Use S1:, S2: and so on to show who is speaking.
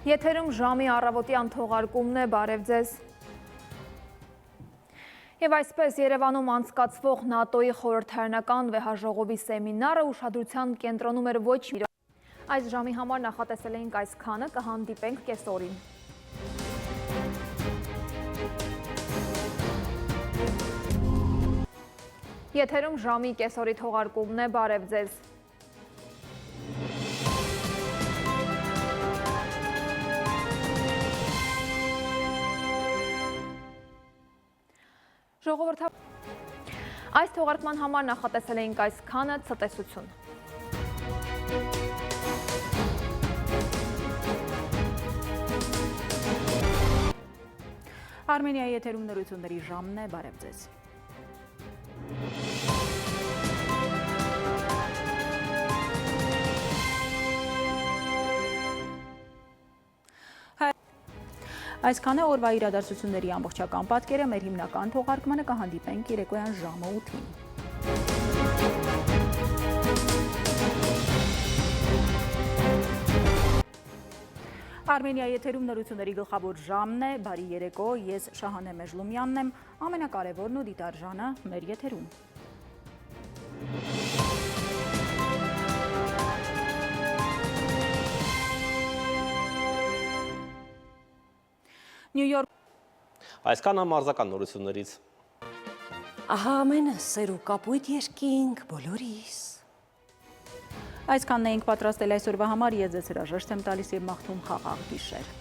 S1: Եթերում ժամի առավոտյան թողարկումն է, բարև ձեզ։ Եվ այսպես Երևանում անցկացվող ՆԱՏՕ-ի խորհրդարանական վեհաժողովի սեմինարը ուշադրության կենտրոնում էր ոչ մի։ Այս ժամի համար նախատեսել էինք այսքանը, կհանդիպենք կեսօրին։ Եթերում ժամի կեսօրի թողարկումն է, բարև ձեզ։ Այս թողարկման համար նախատեսել էինք այսքանը, ցտեսություն։
S2: Արմենիայի եթերում նորությունների ժամն է, բարև ձեզ։ Այսքան է օրվա իրադարձությունների ամբողջական պատկերը, մեր հիմնական թողարկմանը կհանդիպենք երեկոյան ժամը 8-ին։ Արմենիայի եթերում նորությունների գլխավոր ժամն է, բարի երեկո, ես Շահանե Մեժլումյանն եմ, ամենակարևորն ու դիտարժանը մեր եթերում։ Նյու Յորք
S3: Այսքան ամարզական նորություններից։
S4: Ահա ամենը սեր ու կապույտ երկինք բոլորիս։
S2: Այսքանն էինք պատրաստել այսօրվա համար, ես ձեզ հրաժեշտ եմ տալիս և մաղթում խաղաղ գիշեր։